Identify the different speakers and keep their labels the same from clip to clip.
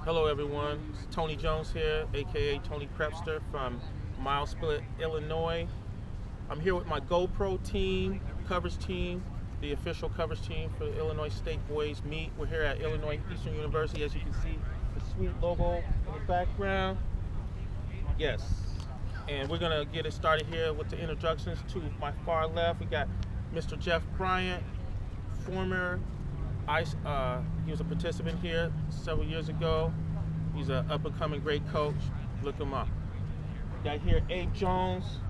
Speaker 1: Hello everyone, it's Tony Jones here, aka Tony Prepster from Miles Split, Illinois. I'm here with my GoPro team, coverage team, the official coverage team for the Illinois State Boys Meet. We're here at Illinois Eastern University, as you can see, the sweet logo in the background. Yes, and we're gonna get it started here with the introductions. To my far left, we got Mr. Jeff Bryant, former he was a participant here several years ago. He's an up-and-coming great coach. Look him up. Got here Abe Jones,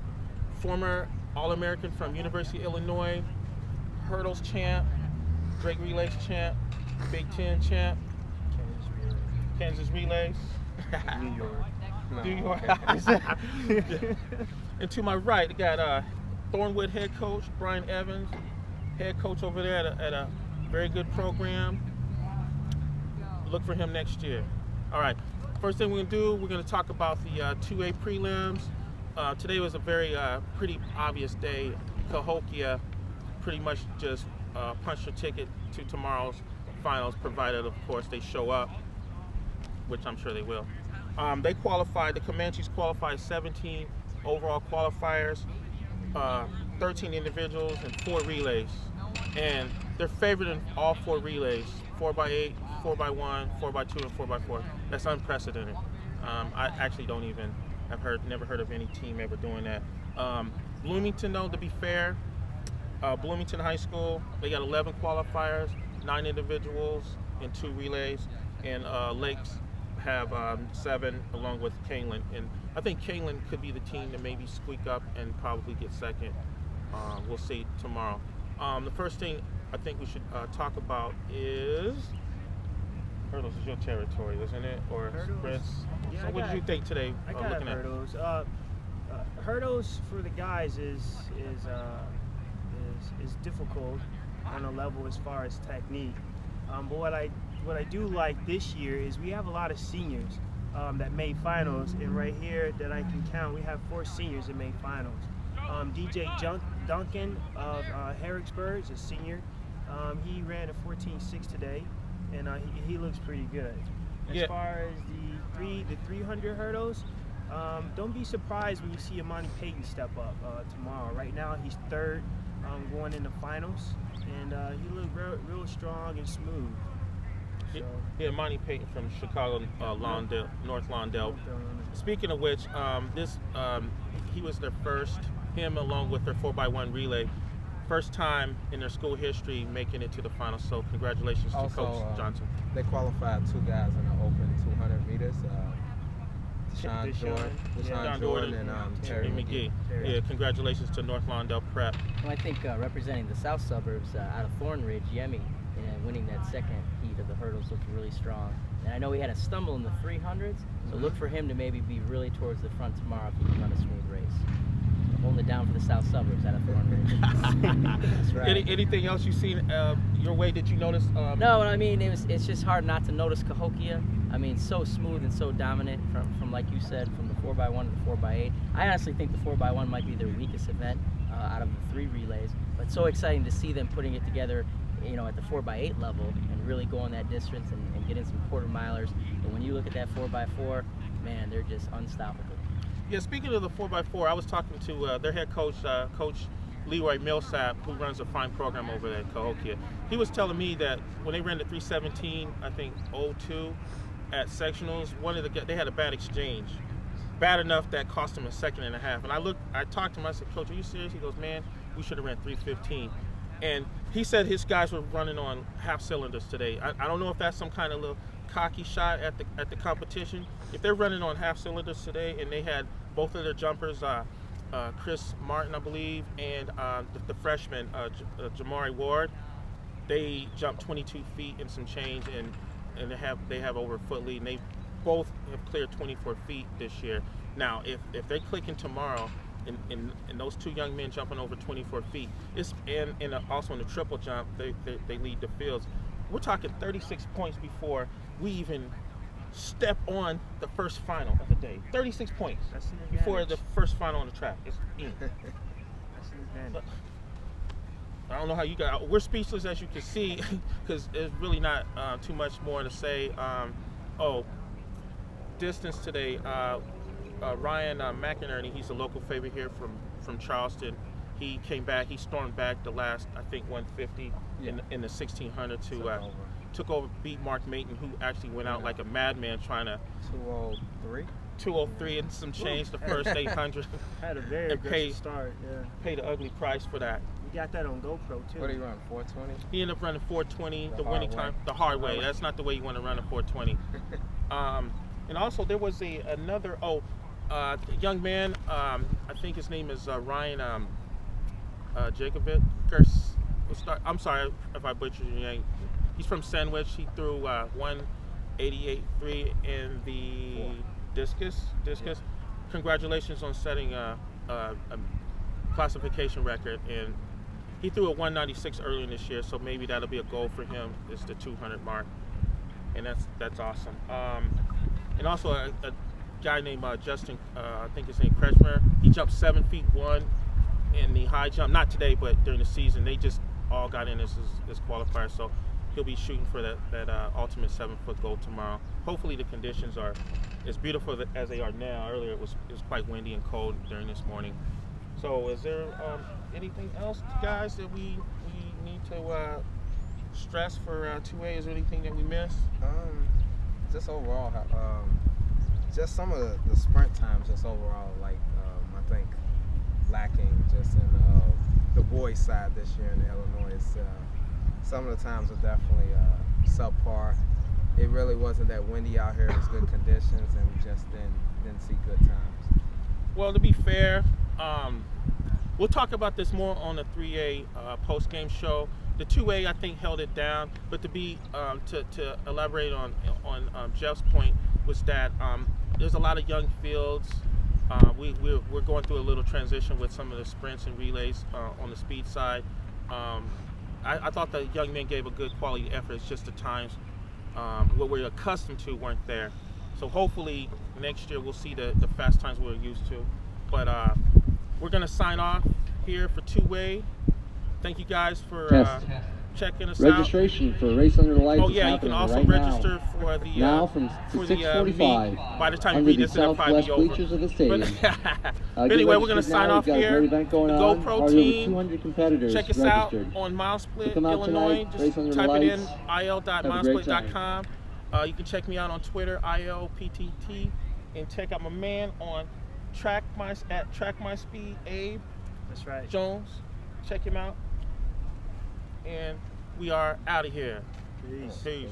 Speaker 1: former All-American from University of Illinois, hurdles champ, Drake Relays champ, Big Ten champ, Kansas Relays.
Speaker 2: New York. No.
Speaker 1: New York. And to my right, we got Thornwood head coach Brian Evans, head coach over there at a very good program. Look for him next year. All right, first thing we're gonna do, we're gonna talk about the 2A prelims. Today was a very pretty obvious day. Cahokia pretty much just punched their ticket to tomorrow's finals, provided of course they show up, which I'm sure they will. They qualified, the Comanches qualified 17 overall qualifiers, 13 individuals and 4 relays. And they're favored in all 4 relays, 4x8, 4x1, 4x2, and 4x4. That's unprecedented. I actually never heard of any team ever doing that. Bloomington, though, to be fair, Bloomington High School, they got 11 qualifiers, 9 individuals, and 2 relays. And Lakes have 7, along with Canelan. And I think Canelan could be the team to maybe squeak up and probably get second. We'll see tomorrow. The first thing I think we should talk about is hurdles is your territory, isn't it? Or sprints?
Speaker 2: Yeah,
Speaker 1: so what did you think today?
Speaker 2: I got hurdles. Hurdles for the guys is difficult on a level as far as technique. But what I do like this year is we have a lot of seniors that made finals, and right here that I can count, we have 4 seniors that made finals. DJ Duncan of Harrisburg is a senior. He ran a 14.6 today, and he looks pretty good. As far as the 300 hurdles, don't be surprised when you see Amani Payton step up tomorrow. Right now he's 3rd going into finals, and he looked real strong and smooth. So.
Speaker 1: Yeah, Monty Payton from Chicago, North Lawndale. Speaking of which, he was their first, him along with their 4x1 relay, first time in their school history making it to the finals. So congratulations to Coach Johnson.
Speaker 3: They qualified 2 guys in the open 200 meters. Deshaun Jordan and Terry McGee.
Speaker 1: Yeah, congratulations to North Lawndale Prep.
Speaker 4: Well, I think representing the south suburbs out of Thornridge, Yemi, winning that second heat of the hurdles looked really strong. And I know he had a stumble in the 300s, so look for him to maybe be really towards the front tomorrow if he can run a smooth race. Holding it down for the south suburbs out of Thornridge. That's right.
Speaker 1: Anything else you've seen your way? Did you notice?
Speaker 4: No, I mean, it's just hard not to notice Cahokia. I mean, so smooth and so dominant from like you said, from the 4x1 to the 4x8. I honestly think the 4x1 might be their weakest event out of the 3 relays, but so exciting to see them putting it together, you know, at the 4x8 level and really going that distance and getting some quarter milers. But when you look at that 4x4, man, they're just unstoppable.
Speaker 1: Yeah, speaking of the 4x4, I was talking to their head coach, Coach Leroy Millsap, who runs a fine program over there at Cahokia. He was telling me that when they ran the 317, I think 02 at sectionals, they had a bad exchange, bad enough that cost them a 2.5 seconds. And I talked to him. I said, Coach, are you serious? He goes, man, we should have ran 315. And he said his guys were running on half cylinders today. I don't know if that's some kind of little cocky shot at the competition. If they're running on half cylinders today, and they had both of their jumpers, Chris Martin, I believe, and the freshman, Jamari Ward, they jumped 22 feet and some change, and they have over a foot lead, and they both have cleared 24 feet this year. Now, if they click in tomorrow, and those 2 young men jumping over 24 feet, and also in the triple jump, they lead the fields. We're talking 36 points before we even step on the first final of the day. 36 points before the first final on the track. It's
Speaker 2: That's an advantage.
Speaker 1: I don't know how you guys, we're speechless as you can see, because there's really not too much more to say. distance today. Ryan McInerney, he's a local favorite here from Charleston. He came back. He stormed back the last, I think, 150 in the 1600 to took over, beat Mark Mayton, who actually went out like a madman trying to 203 and some change the first 800.
Speaker 2: Had a very aggressive start. Yeah.
Speaker 1: Paid an ugly price for that.
Speaker 2: We got that on GoPro too.
Speaker 3: What did he run? 420.
Speaker 1: He ended up running 420 the winning time, the hard way. That's not the way you want to run a 420. And also there was another young man. I think his name is Ryan Jacobit. I'm sorry if I butchered your name. He's from Sandwich. He threw 188.3 in the discus. Yeah. Congratulations on setting a classification record. And he threw a 196 earlier this year, so maybe that'll be a goal for him. It's the 200 mark, and that's awesome. And also a guy named Justin, I think his name Kretschmer. He jumped 7 feet 1 in the high jump. Not today, but during the season. They just all got in as qualifiers, so he'll be shooting for that ultimate 7-foot goal tomorrow. Hopefully the conditions are as beautiful as they are now. Earlier it was quite windy and cold during this morning. So is there anything else, guys, that we need to stress for 2A? Is there anything that we missed?
Speaker 3: Just overall, just some of the sprint times, just overall, like I think lacking just in the boys' side this year in Illinois. Some of the times are definitely subpar. It really wasn't that windy out here. It was good conditions, and we just didn't see good times.
Speaker 1: Well, to be fair, we'll talk about this more on the 3A post-game show. The 2A, I think, held it down, but to elaborate on Jeff's point was that there's a lot of young fields. We're going through a little transition with some of the sprints and relays on the speed side. I thought the young men gave a good quality effort. It's just the times what we're accustomed to weren't there. So hopefully next year we'll see the fast times we're used to. But we're going to sign off here for 2A. Thank you guys for checking us out.
Speaker 5: Registration for Race Under the Lights.
Speaker 1: Oh yeah, you can also register for the
Speaker 5: now from
Speaker 1: for
Speaker 5: 6:45.
Speaker 1: meet. By the time you
Speaker 5: under
Speaker 1: read
Speaker 5: the
Speaker 1: this, it'll probably be
Speaker 5: southwest
Speaker 1: over.
Speaker 5: bleachers of the stadium.
Speaker 1: But anyway, we're going to sign off here. The GoPro team.
Speaker 5: 200 competitors
Speaker 1: check us
Speaker 5: registered.
Speaker 1: out on MileSplit,
Speaker 5: Come out
Speaker 1: Illinois.
Speaker 5: tonight,
Speaker 1: Just type it in
Speaker 5: Have a great
Speaker 1: il.milesplit.com. You can check me out on Twitter, ILPTT, and check out my man on Track My Speed, Abe.
Speaker 2: That's right.
Speaker 1: Jones. Check him out. And we are out of here.
Speaker 2: Peace.
Speaker 1: Peace.